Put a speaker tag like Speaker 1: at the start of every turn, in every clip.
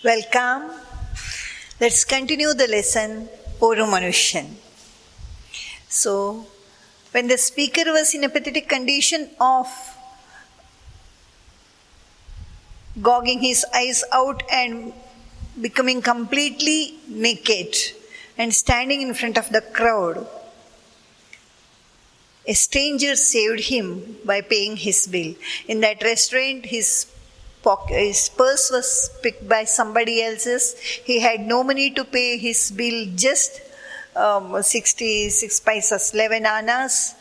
Speaker 1: Welcome. Let's continue the lesson, Oru Manushan. So, when the speaker was in a pathetic condition of gouging his eyes out and becoming completely naked and standing in front of the crowd, a stranger saved him by paying his bill. In that restaurant, his purse was picked by somebody else's. He had no money to pay his bill, just 66 paisas, 11 annas.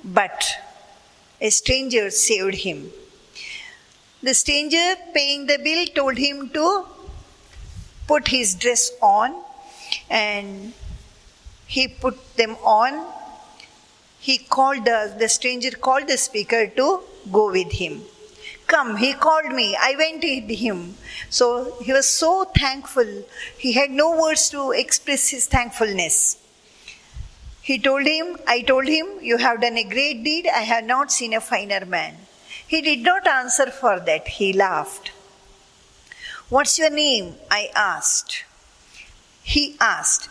Speaker 1: But a stranger saved him. The stranger paying the bill told him to put his dress on, and he put them on. The stranger called the speaker to go with him. Come, he called me. I went with him. So he was so thankful. He had no words to express his thankfulness. I told him, you have done a great deed. I have not seen a finer man. He did not answer for that. He laughed. What's your name? I asked. He asked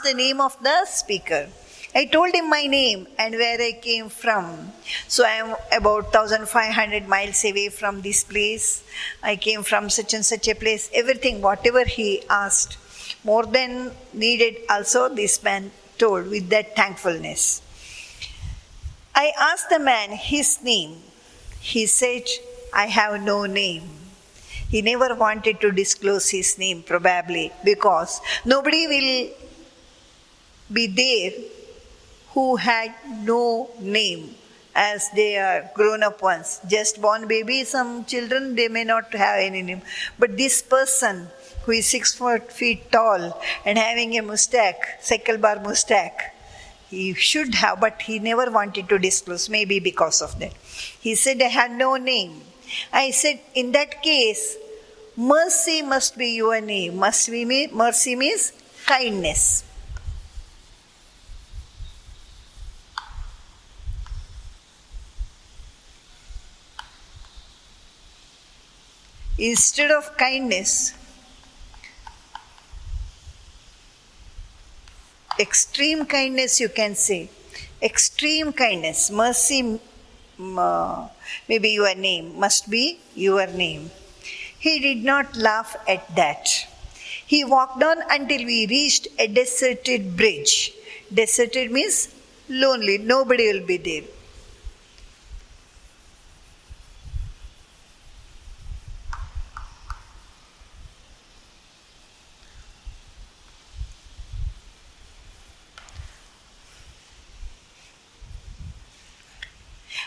Speaker 1: the name of the speaker. I told him my name and where I came from. So I am about 1,500 miles away from this place. I came from such and such a place. Everything, whatever he asked, more than needed also this man told with that thankfulness. I asked the man his name. He said, I have no name. He never wanted to disclose his name, probably, because nobody will be there who had no name, as they are grown-up ones. Just born baby, some children, they may not have any name. But this person who is 6 feet tall and having a mustache, cycle bar mustache, he should have, but he never wanted to disclose, maybe because of that. He said, I had no name. I said, in that case, mercy must be your name. Mercy means kindness. Instead of kindness, extreme kindness you can say. Extreme kindness, mercy, maybe your name, must be your name. He did not laugh at that. He walked on until we reached a deserted bridge. Deserted means lonely, nobody will be there.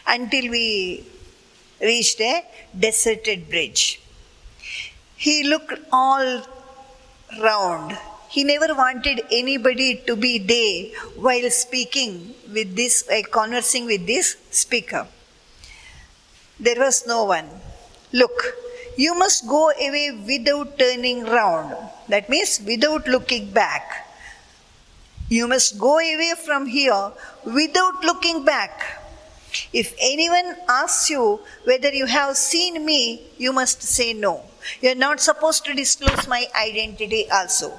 Speaker 1: Until we reached a deserted bridge. He looked all round. He never wanted anybody to be there while speaking with this, conversing with this speaker. There was no one. Look, you must go away without turning round. That means without looking back. You must go away from here without looking back. If anyone asks you whether you have seen me, you must say no. You are not supposed to disclose my identity also.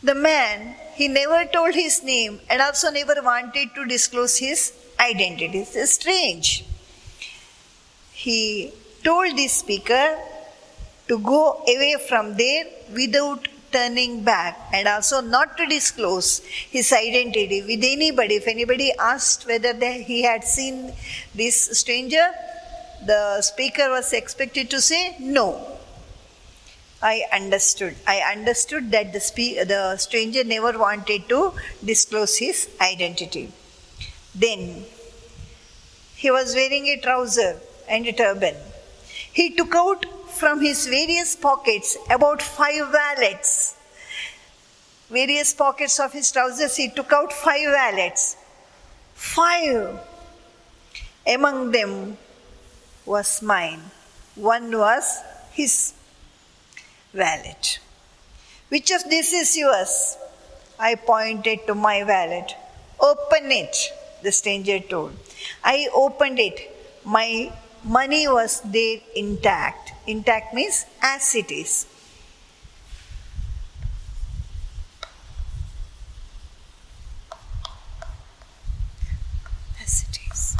Speaker 1: The man, he never told his name and also never wanted to disclose his identity. It's strange. He told this speaker to go away from there without turning back, and also not to disclose his identity with anybody. If anybody asked whether he had seen this stranger, the speaker was expected to say no. I understood that the stranger never wanted to disclose his identity. Then he was wearing a trouser and a turban. He took out from his various pockets about 5 wallets. Various pockets of his trousers, he took out 5 wallets. 5. Among them was mine. One was his wallet. Which of this is yours? I pointed to my wallet. Open it, the stranger told. I opened it. My money was there intact. intact means as it is. As it is.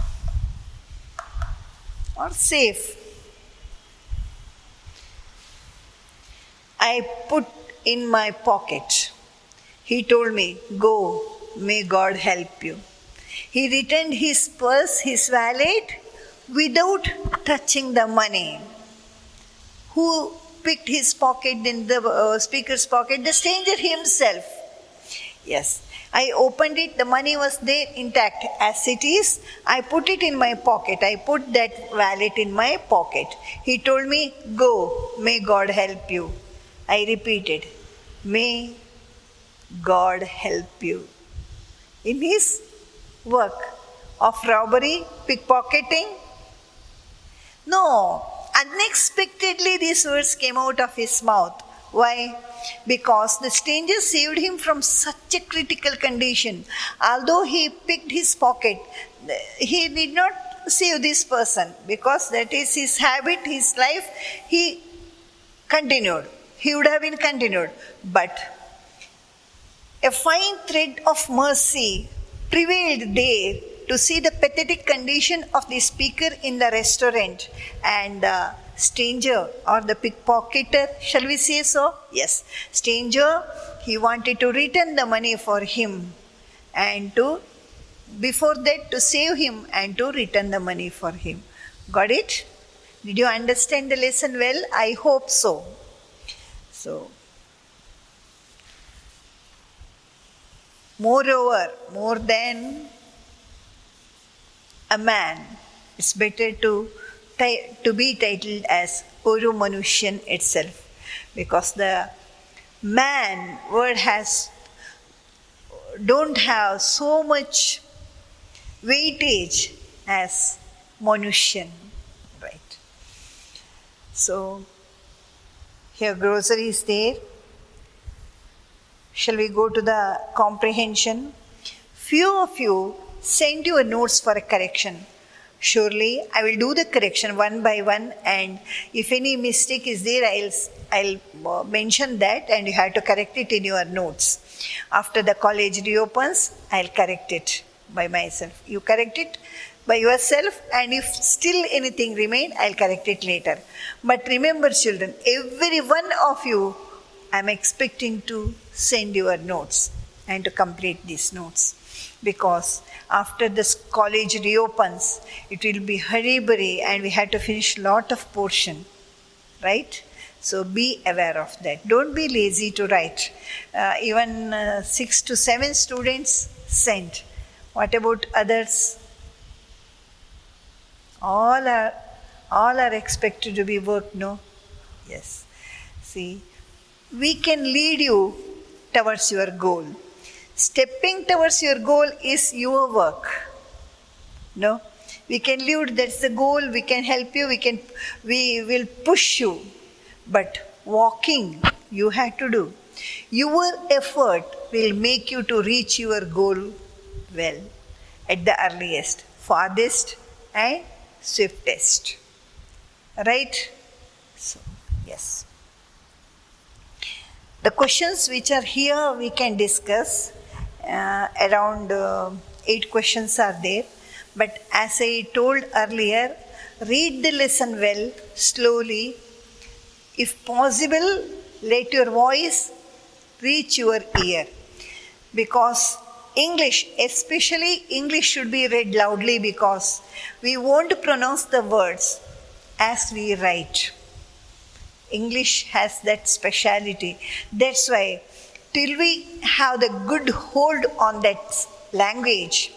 Speaker 1: Or safe. I put in my pocket. He told me, go, may God help you. He returned his purse, his wallet, without touching the money. Who picked his pocket in the speaker's pocket? The stranger himself. Yes. I opened it, the money was there intact as it is. I put it in my pocket. I put that wallet in my pocket. He told me, go, may God help you. I repeated, may God help you. In his work of robbery, pickpocketing? No, unexpectedly these words came out of his mouth. Why? Because the stranger saved him from such a critical condition. Although he picked his pocket, he did not save this person because that is his habit, his life. He continued. He would have been continued. But a fine thread of mercy prevailed there to see the pathetic condition of the speaker in the restaurant, and the stranger or the pickpocketer, shall we say so? Yes. Stranger, he wanted to return the money for him and to, before that, to save him and to return the money for him. Got it? Did you understand the lesson well? I hope so. So, moreover, more than a man, it's better to be titled as Oru Manushan itself, because the man word don't have so much weightage as Manushan, right? So, here grocery is there. Shall we go to the comprehension? Few of you sent your notes for a correction. Surely I will do the correction one by one, and if any mistake is there, I'll mention that and you have to correct it in your notes. After the college reopens, I'll correct it by myself. You correct it by yourself, and if still anything remain, I'll correct it later. But remember, children, every one of you, I'm expecting to send your notes and to complete these notes, because after this college reopens, it will be hurry-burry and we have to finish lot of portion, right? So be aware of that. Don't be lazy to write. Even 6 to 7 students sent. What about others? All are expected to be worked, no? Yes. See, we can lead you towards your goal. Stepping towards your goal is your work. No? We can lead, that's the goal, we can help you, we will push you. But walking, you have to do. Your effort will make you to reach your goal well, at the earliest, farthest and swiftest. Right? So, yes. The questions which are here we can discuss. Around 8 questions are there. But as I told earlier, read the lesson well, slowly. If possible, let your voice reach your ear. Because English, especially English, should be read loudly, because we won't pronounce the words as we write. English has that speciality. That's why till we have the good hold on that language,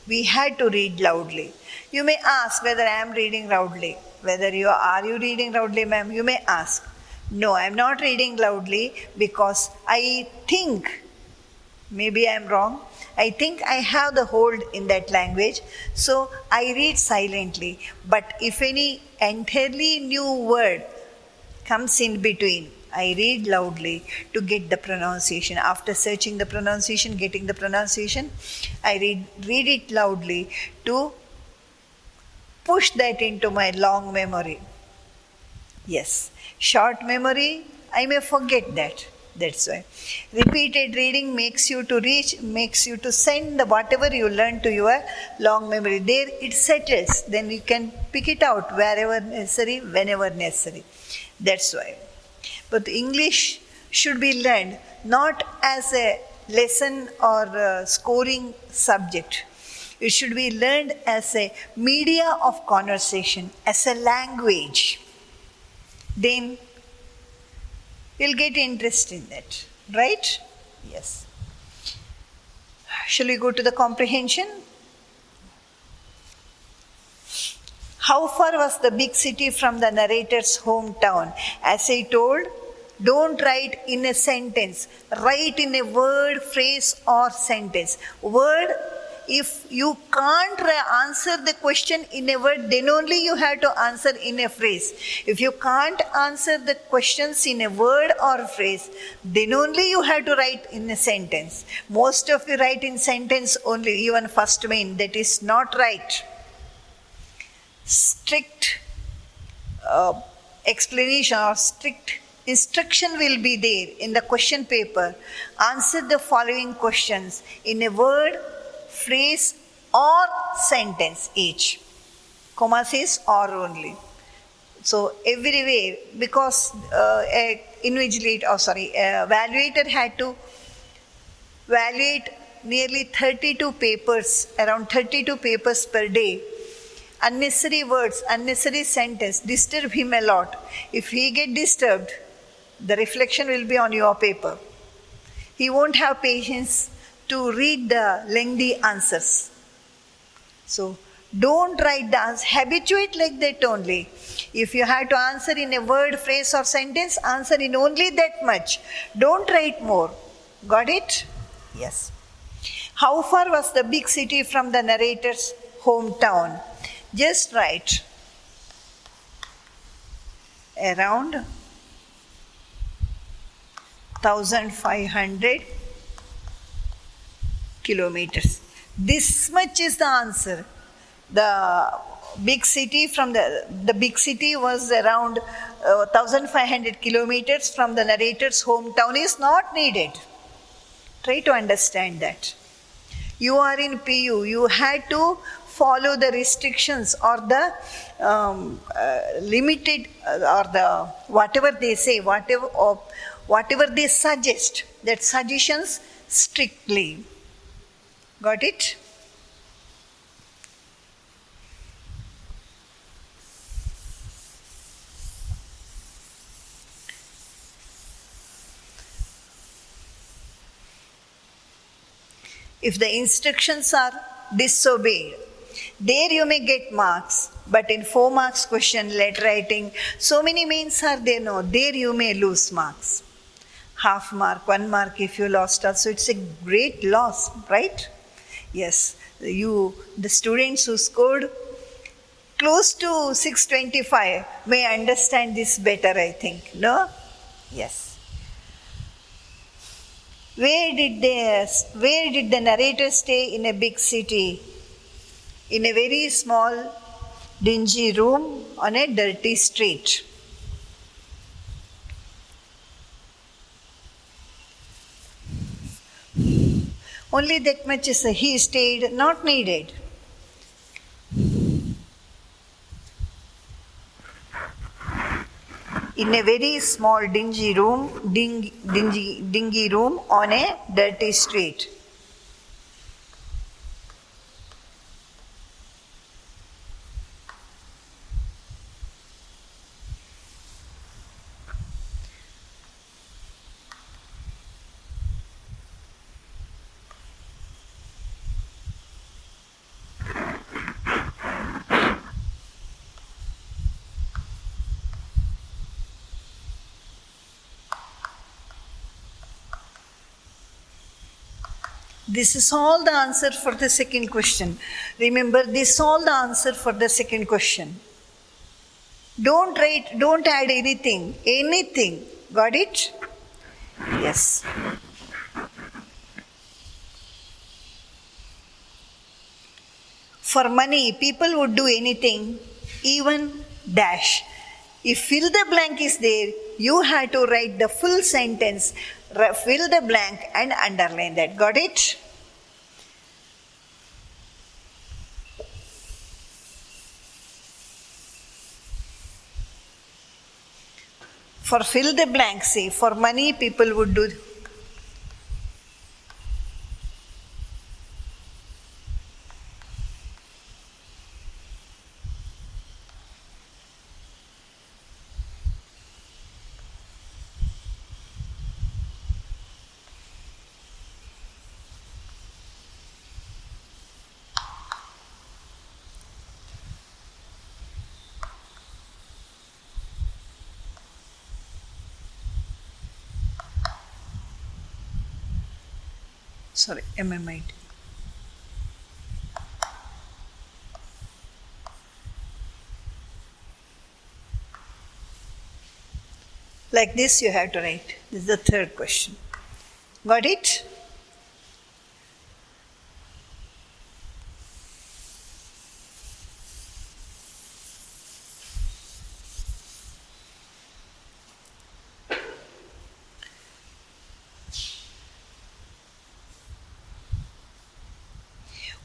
Speaker 1: we had to read loudly. You may ask whether I am reading loudly. Are you reading loudly, ma'am? You may ask. No, I am not reading loudly because I think, maybe I am wrong, I think I have the hold in that language, so I read silently. But if any entirely new word comes in between, I read loudly to get the pronunciation. After searching the pronunciation, getting the pronunciation, I read it loudly to push that into my long memory. Yes. Short memory, I may forget that. That's why. Repeated reading makes you to send the whatever you learn to your long memory. There it settles. Then you can pick it out wherever necessary, whenever necessary. That's why. But English should be learned not as a lesson or a scoring subject. It should be learned as a media of conversation, as a language. Then you'll get interest in that, right? Yes. Shall we go to the comprehension? How far was the big city from the narrator's hometown? As I told, don't write in a sentence. Write in a word, phrase, or sentence. Word, if you can't answer the question in a word, then only you have to answer in a phrase. If you can't answer the questions in a word or a phrase, then only you have to write in a sentence. Most of you write in sentence only, even first main. That is not right. Strict explanation or strict instruction will be there in the question paper. Answer the following questions in a word, phrase, or sentence each. Comma says or only. So everywhere, because evaluator had to evaluate nearly 32 papers, around 32 papers per day. Unnecessary words, unnecessary sentence disturb him a lot. If he get disturbed, the reflection will be on your paper. He won't have patience to read the lengthy answers. So don't write the answer. Habituate like that only. If you have to answer in a word, phrase, or sentence, answer in only that much. Don't write more. Got it? Yes. How far was the big city from the narrator's hometown? Just write around 1,500 kilometers. This much is the answer. The big city was around 1,500 kilometers from the narrator's hometown is not needed. Try to understand that. You are in PU. You had to follow the restrictions or the limited or the whatever they say, whatever they suggest, that suggestions strictly. Got it? If the instructions are disobeyed, there you may get marks, but in 4 marks question, letter writing, so many means are there, no, there you may lose marks. Half mark, 1 mark if you lost also, it's a great loss, right? Yes, the students who scored close to 625 may understand this better, I think, no? Yes. Where did the narrator stay in a big city? In a very small, dingy room on a dirty street. Only that much is he stayed, not needed. In a very small, dingy room on a dirty street. This is all the answer for the second question. Remember, this is all the answer for the second question. Don't add anything. Got it? Yes. For money, people would do anything, even dash. If fill the blank is there, you have to write the full sentence, fill the blank and underline that. Got it? For fill the blank, see, for money people would do. Sorry, MMIT. Like this you have to write. This is the third question. Got it?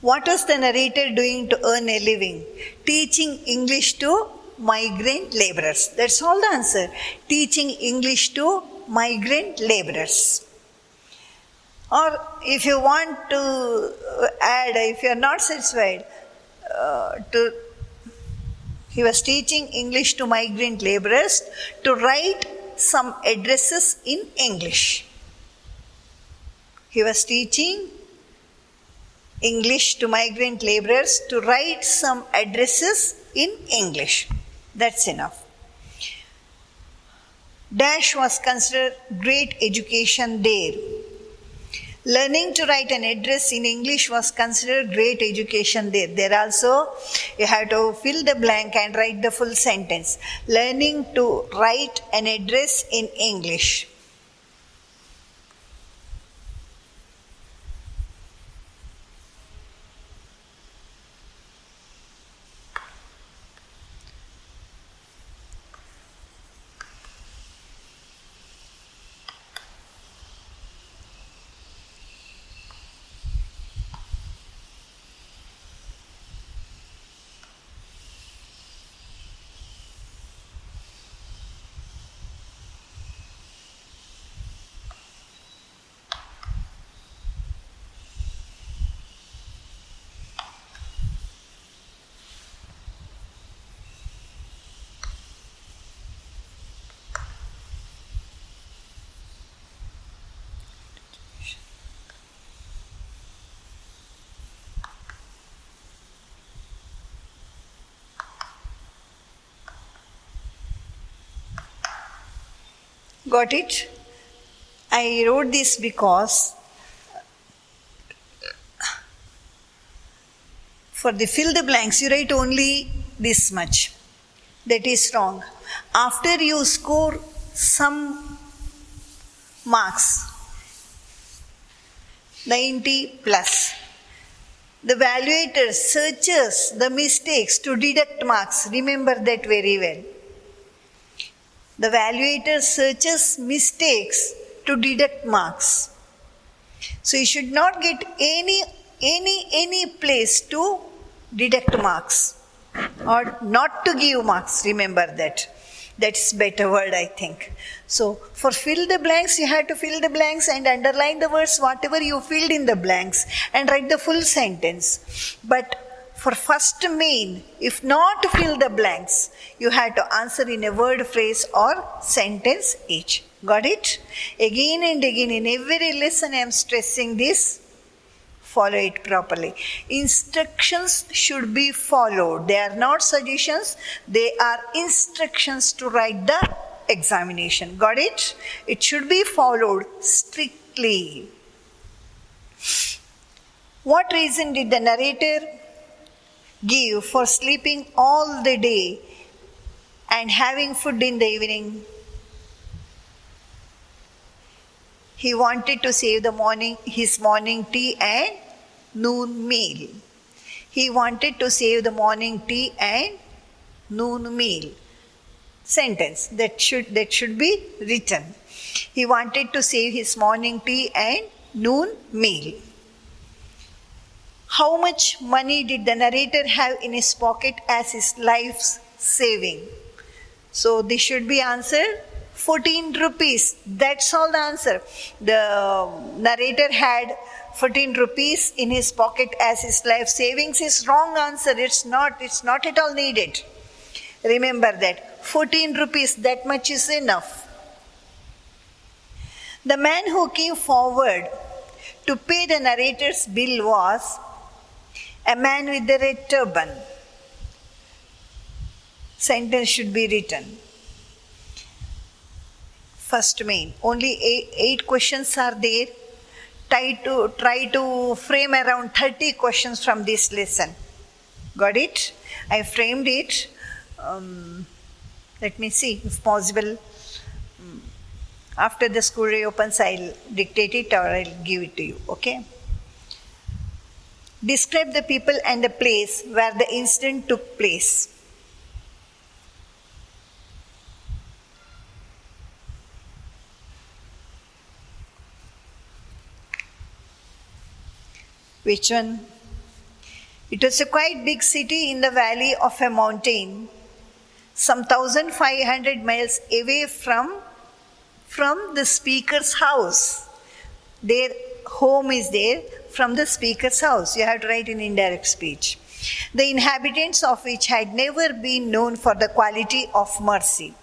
Speaker 1: What was the narrator doing to earn a living? Teaching English to migrant laborers. That's all the answer. Teaching English to migrant laborers. Or if you want to add, if you are not satisfied, he was teaching English to migrant laborers to write some addresses in English. He was teaching English to migrant laborers to write some addresses in English. That's enough. Dash was considered great education there. Learning to write an address in English was considered great education there. There also you have to fill the blank and write the full sentence. Learning to write an address in English. Got it? I wrote this because for the fill the blanks you write only this much. That is wrong. After you score some marks, 90 plus, the evaluator searches the mistakes to deduct marks. Remember that very well. The evaluator searches mistakes to deduct marks. So you should not get any place to deduct marks or not to give marks. Remember that. That's better word, I think. So for fill the blanks, you have to fill the blanks and underline the words whatever you filled in the blanks and write the full sentence. But for first main, if not to fill the blanks, you have to answer in a word, phrase or sentence each. Got it? Again and again in every lesson I am stressing this. Follow it properly. Instructions should be followed. They are not suggestions. They are instructions to write the examination. Got it? It should be followed strictly. What reason did the narrator give for sleeping all the day and having food in the evening? He wanted to save his morning tea and noon meal. He wanted to save the morning tea and noon meal. sentence that should be written. He wanted to save his morning tea and noon meal. How much money did the narrator have in his pocket as his life's saving? So this should be answered 14 rupees. That's all the answer. The narrator had 14 rupees in his pocket as his life savings is wrong answer. It's not at all needed. Remember that. 14 rupees, that much is enough. The man who came forward to pay the narrator's bill was a man with a red turban. Sentence should be written. First main. Only 8 questions are there. Try to frame around 30 questions from this lesson. Got it? I framed it. Let me see if possible. After the school reopens, I'll dictate it or I'll give it to you. Okay? Describe the people and the place where the incident took place. Which one? It was a quite big city in the valley of a mountain, some 1,500 miles away from the speaker's house. Their home is there from the speaker's house. You have to write in indirect speech. The inhabitants of which had never been known for the quality of mercy.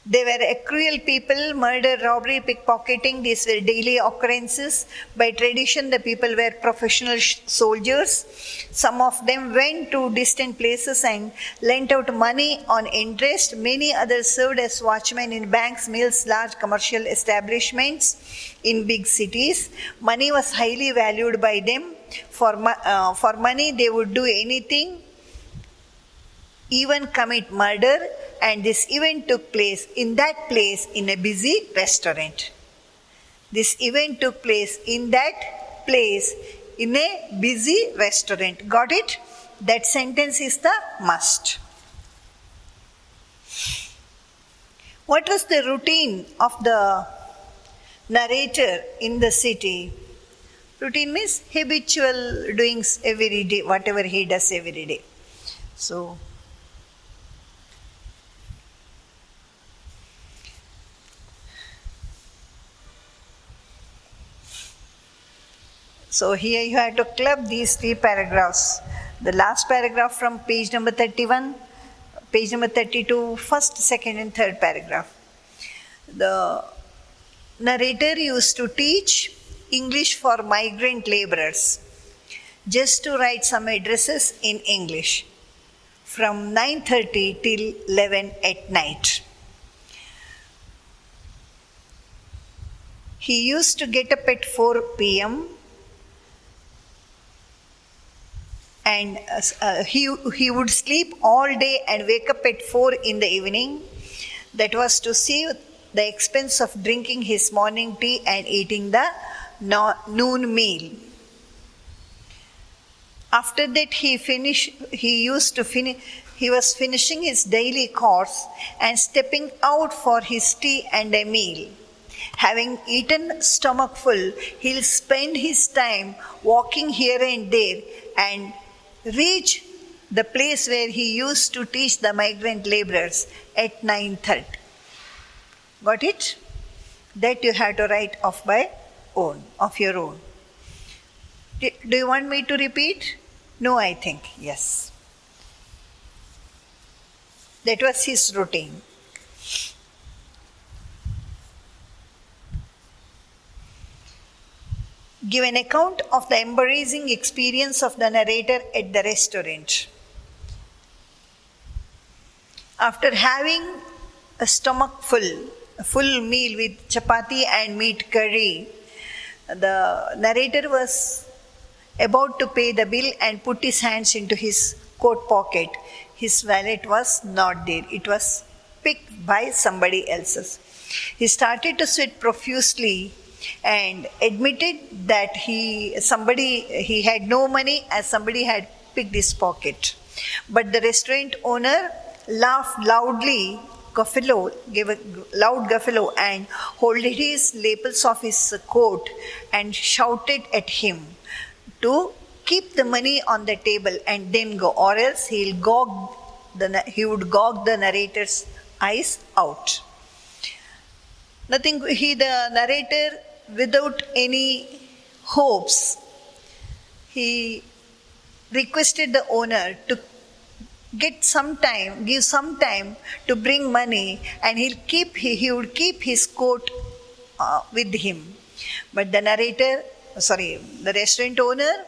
Speaker 1: They were a cruel people, murder, robbery, pickpocketing, these were daily occurrences. By tradition, the people were professional soldiers. Some of them went to distant places and lent out money on interest. Many others served as watchmen in banks, mills, large commercial establishments in big cities. Money was highly valued by them. For money, they would do anything, even commit murder, and this event took place in that place in a busy restaurant. This event took place in that place in a busy restaurant. Got it? That sentence is the must. What was the routine of the narrator in the city? Routine means habitual doings every day, whatever he does every day. So here you have to club these 3 paragraphs. The last paragraph from page number 31, page number 32, first, second and third paragraph. The narrator used to teach English for migrant laborers, just to write some addresses in English from 9:30 till 11 at night. He used to get up at 4 p.m. and he would sleep all day and wake up at 4 in the evening. That was to save the expense of drinking his morning tea and eating the noon meal. After that he was finishing his daily course and stepping out for his tea and a meal. Having eaten stomach full, he'll spend his time walking here and there and reach the place where he used to teach the migrant laborers at 9:30. Got it? That you have to write of your own. Do you want me to repeat? No, I think. Yes. That was his routine. Give an account of the embarrassing experience of the narrator at the restaurant. After having a full meal with chapati and meat curry, the narrator was about to pay the bill and put his hands into his coat pocket. His wallet was not there. It was picked by somebody else's. He started to sweat profusely and admitted that he had no money as somebody had picked his pocket. But the restaurant owner laughed loudly, gave a loud guffaw and holding his lapels of his coat and shouted at him to keep the money on the table and then go, or else he would gog the narrator's eyes out. The narrator, without any hopes, he requested the owner to give some time to bring money, and he would keep his coat with him. But the restaurant owner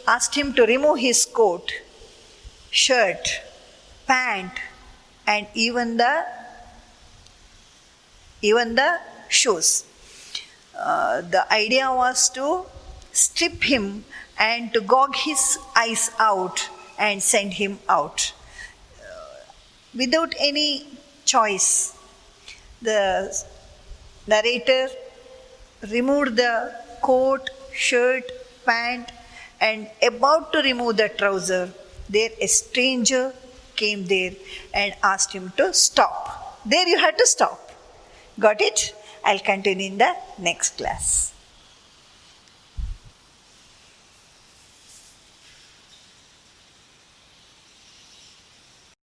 Speaker 1: asked him to remove his coat, shirt, pant, and even the shoes. The idea was to strip him and to gog his eyes out and send him out. Without any choice, the narrator removed the coat, shirt, pant, and about to remove the trouser, there a stranger came there and asked him to stop. There you had to stop. Got it? I'll continue in the next class.